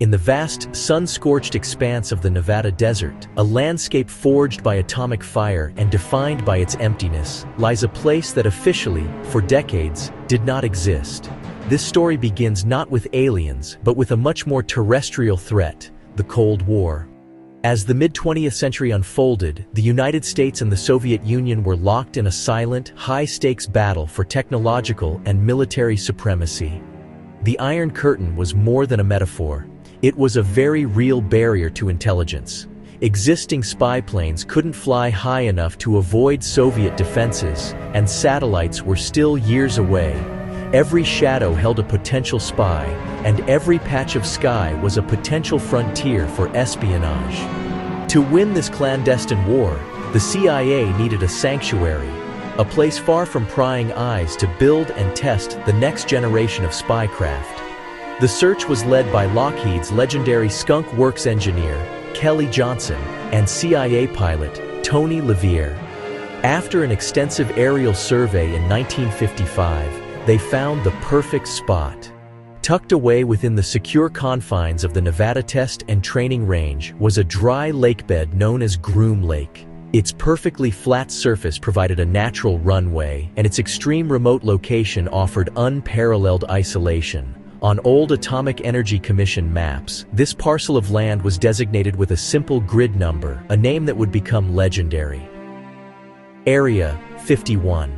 In the vast, sun-scorched expanse of the Nevada desert, a landscape forged by atomic fire and defined by its emptiness, lies a place that officially, for decades, did not exist. This story begins not with aliens, but with a much more terrestrial threat: the Cold War. As the mid-20th century unfolded, the United States and the Soviet Union were locked in a silent, high-stakes battle for technological and military supremacy. The Iron Curtain was more than a metaphor. It was a very real barrier to intelligence. Existing spy planes couldn't fly high enough to avoid Soviet defenses, and satellites were still years away. Every shadow held a potential spy, and every patch of sky was a potential frontier for espionage. To win this clandestine war, the CIA needed a sanctuary, a place far from prying eyes to build and test the next generation of spycraft. The search was led by Lockheed's legendary Skunk Works engineer, Kelly Johnson, and CIA pilot, Tony LaViere. After an extensive aerial survey in 1955, they found the perfect spot. Tucked away within the secure confines of the Nevada Test and Training Range was a dry lakebed known as Groom Lake. Its perfectly flat surface provided a natural runway, and its extreme remote location offered unparalleled isolation. On old Atomic Energy Commission maps, this parcel of land was designated with a simple grid number, a name that would become legendary: Area 51.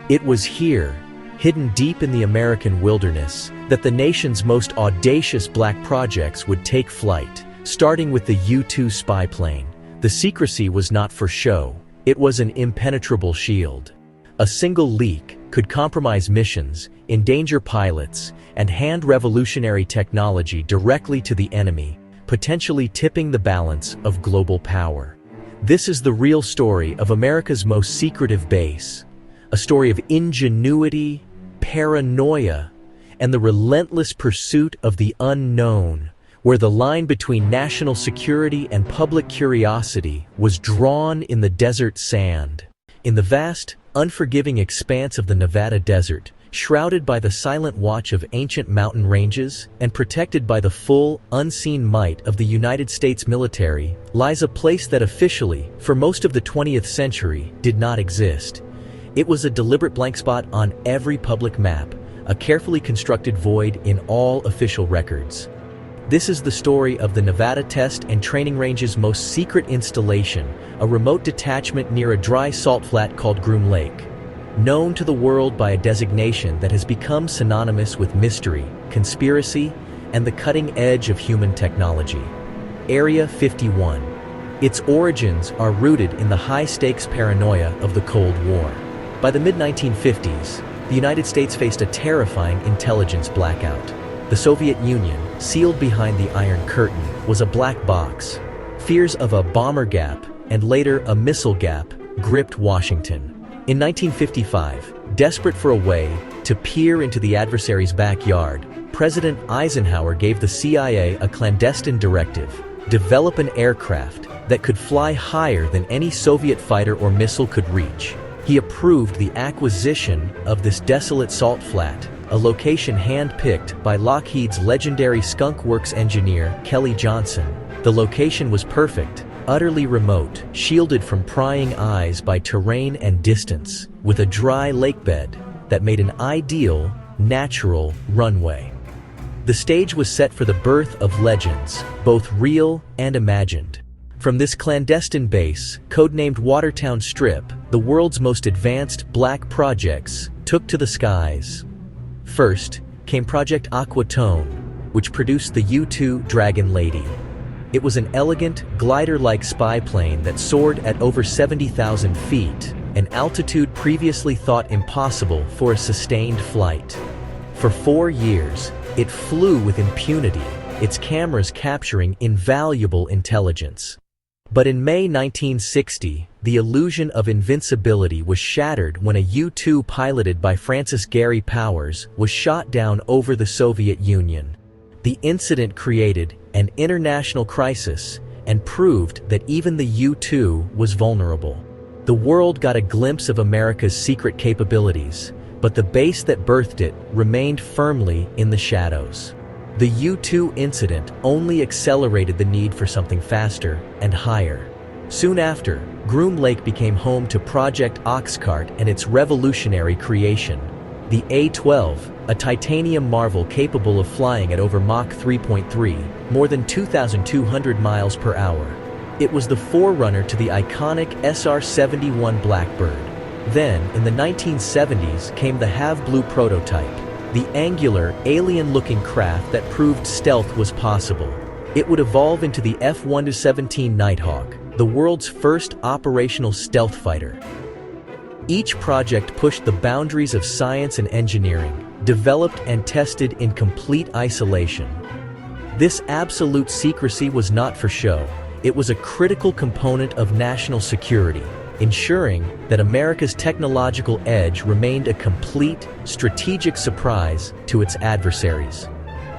It was here, hidden deep in the American wilderness, that the nation's most audacious black projects would take flight, starting with the U-2 spy plane. The secrecy was not for show, it was an impenetrable shield. A single leak could compromise missions, endanger pilots, and hand revolutionary technology directly to the enemy, potentially tipping the balance of global power. This is the real story of America's most secretive base. A story of ingenuity, paranoia, and the relentless pursuit of the unknown, where the line between national security and public curiosity was drawn in the desert sand. In the vast, unforgiving expanse of the Nevada desert, shrouded by the silent watch of ancient mountain ranges and protected by the full, unseen might of the United States military, lies a place that officially, for most of the 20th century, did not exist. It was a deliberate blank spot on every public map, a carefully constructed void in all official records. This is the story of the Nevada Test and Training Range's most secret installation, a remote detachment near a dry salt flat called Groom Lake. Known to the world by a designation that has become synonymous with mystery, conspiracy, and the cutting edge of human technology. Area 51. Its origins are rooted in the high-stakes paranoia of the Cold War. By the mid-1950s, the United States faced a terrifying intelligence blackout. The Soviet Union, sealed behind the Iron Curtain, was a black box. Fears of a bomber gap, and later a missile gap, gripped Washington. In 1955, desperate for a way to peer into the adversary's backyard, President Eisenhower gave the CIA a clandestine directive: develop an aircraft that could fly higher than any Soviet fighter or missile could reach. He approved the acquisition of this desolate salt flat, a location hand-picked by Lockheed's legendary Skunk Works engineer, Kelly Johnson. The location was perfect, utterly remote, shielded from prying eyes by terrain and distance, with a dry lakebed that made an ideal, natural runway. The stage was set for the birth of legends, both real and imagined. From this clandestine base, codenamed Watertown Strip, the world's most advanced black projects took to the skies. First came Project Aquatone, which produced the U-2 Dragon Lady. It was an elegant, glider-like spy plane that soared at over 70,000 feet, an altitude previously thought impossible for a sustained flight. For 4 years, it flew with impunity, its cameras capturing invaluable intelligence. But in May 1960, the illusion of invincibility was shattered when a U-2 piloted by Francis Gary Powers was shot down over the Soviet Union. The incident created an international crisis and proved that even the U-2 was vulnerable. The world got a glimpse of America's secret capabilities, but the base that birthed it remained firmly in the shadows. The U-2 incident only accelerated the need for something faster and higher. Soon after, Groom Lake became home to Project Oxcart and its revolutionary creation, the A-12, a titanium marvel capable of flying at over Mach 3.3, more than 2,200 miles per hour. It was the forerunner to the iconic SR-71 Blackbird. Then, in the 1970s, came the Have Blue prototype, the angular, alien-looking craft that proved stealth was possible. It would evolve into the F-117 Nighthawk, the world's first operational stealth fighter. Each project pushed the boundaries of science and engineering, developed and tested in complete isolation. This absolute secrecy was not for show. It was a critical component of national security, ensuring that America's technological edge remained a complete, strategic surprise to its adversaries.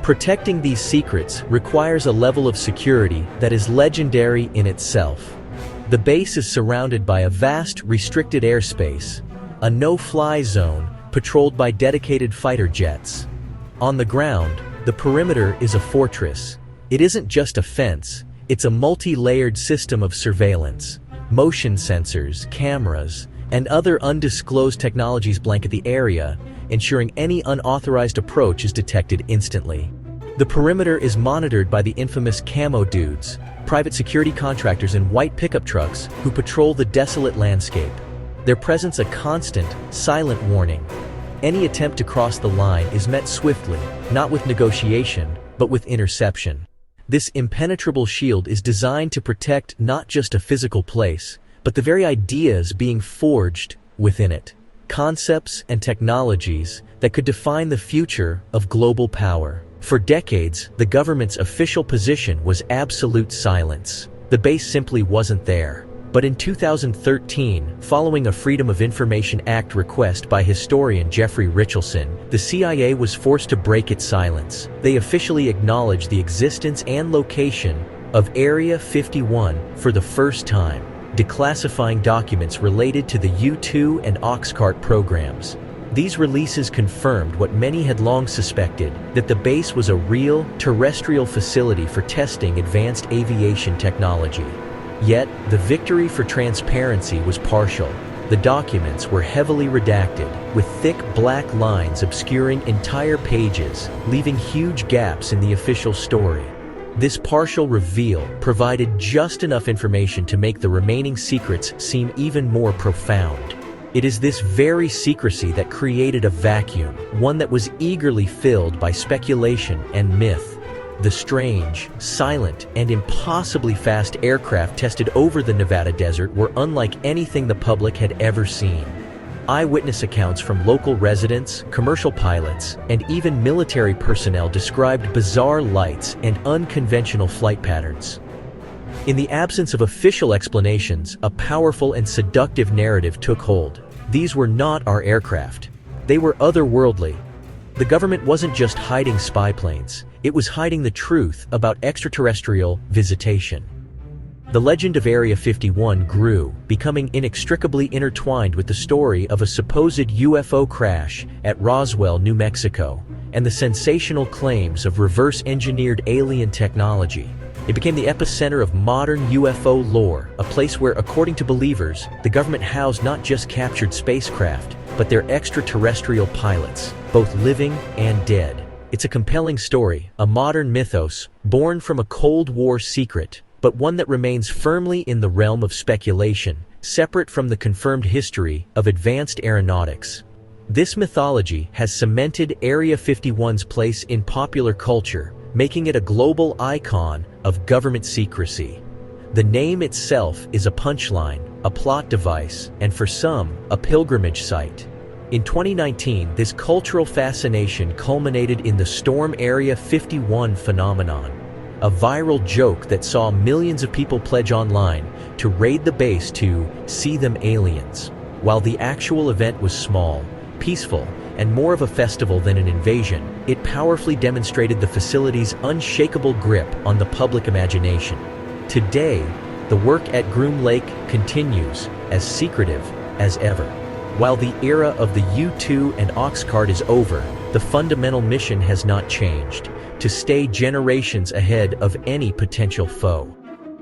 Protecting these secrets requires a level of security that is legendary in itself. The base is surrounded by a vast, restricted airspace, a no-fly zone patrolled by dedicated fighter jets. On the ground, the perimeter is a fortress. It isn't just a fence, it's a multi-layered system of surveillance. Motion sensors, cameras, and other undisclosed technologies blanket the area, ensuring any unauthorized approach is detected instantly. The perimeter is monitored by the infamous camo dudes, private security contractors in white pickup trucks who patrol the desolate landscape. Their presence a constant, silent warning. Any attempt to cross the line is met swiftly, not with negotiation, but with interception. This impenetrable shield is designed to protect not just a physical place, but the very ideas being forged within it. Concepts and technologies that could define the future of global power. For decades, the government's official position was absolute silence. The base simply wasn't there. But in 2013, following a Freedom of Information Act request by historian Jeffrey Richelson, the CIA was forced to break its silence. They officially acknowledged the existence and location of Area 51 for the first time, declassifying documents related to the U-2 and Oxcart programs. These releases confirmed what many had long suspected, that the base was a real, terrestrial facility for testing advanced aviation technology. Yet, the victory for transparency was partial. The documents were heavily redacted, with thick black lines obscuring entire pages, leaving huge gaps in the official story. This partial reveal provided just enough information to make the remaining secrets seem even more profound. It is this very secrecy that created a vacuum, one that was eagerly filled by speculation and myth. The strange, silent, and impossibly fast aircraft tested over the Nevada desert were unlike anything the public had ever seen. Eyewitness accounts from local residents, commercial pilots, and even military personnel described bizarre lights and unconventional flight patterns. In the absence of official explanations, a powerful and seductive narrative took hold. These were not our aircraft. They were otherworldly. The government wasn't just hiding spy planes, it was hiding the truth about extraterrestrial visitation. The legend of Area 51 grew, becoming inextricably intertwined with the story of a supposed UFO crash at Roswell, New Mexico, and the sensational claims of reverse-engineered alien technology. It became the epicenter of modern UFO lore, a place where, according to believers, the government housed not just captured spacecraft, but their extraterrestrial pilots, both living and dead. It's a compelling story, a modern mythos, born from a Cold War secret, but one that remains firmly in the realm of speculation, separate from the confirmed history of advanced aeronautics. This mythology has cemented Area 51's place in popular culture, making it a global icon of government secrecy. The name itself is a punchline, a plot device, and for some, a pilgrimage site. In 2019, this cultural fascination culminated in the Storm Area 51 phenomenon, a viral joke that saw millions of people pledge online to raid the base to see them aliens. While the actual event was small, peaceful, and more of a festival than an invasion, it powerfully demonstrated the facility's unshakable grip on the public imagination. Today, the work at Groom Lake continues, as secretive as ever. While the era of the U-2 and Oxcart is over, the fundamental mission has not changed: to stay generations ahead of any potential foe.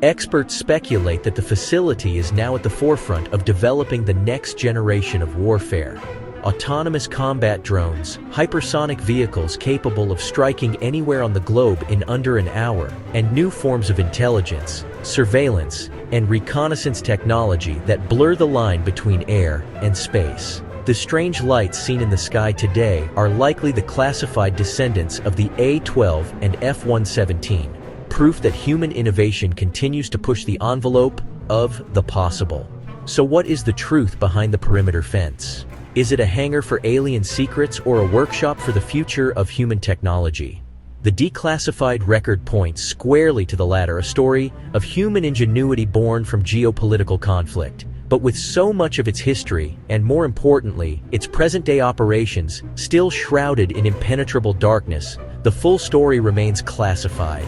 Experts speculate that the facility is now at the forefront of developing the next generation of warfare. Autonomous combat drones, hypersonic vehicles capable of striking anywhere on the globe in under an hour, and new forms of intelligence, surveillance, and reconnaissance technology that blur the line between air and space. The strange lights seen in the sky today are likely the classified descendants of the A-12 and F-117, proof that human innovation continues to push the envelope of the possible. So what is the truth behind the perimeter fence? Is it a hangar for alien secrets or a workshop for the future of human technology? The declassified record points squarely to the latter, a story of human ingenuity born from geopolitical conflict. But with so much of its history, and more importantly, its present-day operations, still shrouded in impenetrable darkness, the full story remains classified.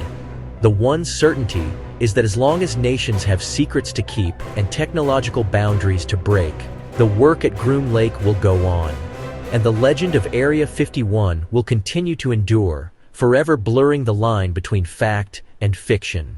The one certainty is that as long as nations have secrets to keep and technological boundaries to break, the work at Groom Lake will go on, and the legend of Area 51 will continue to endure, forever blurring the line between fact and fiction.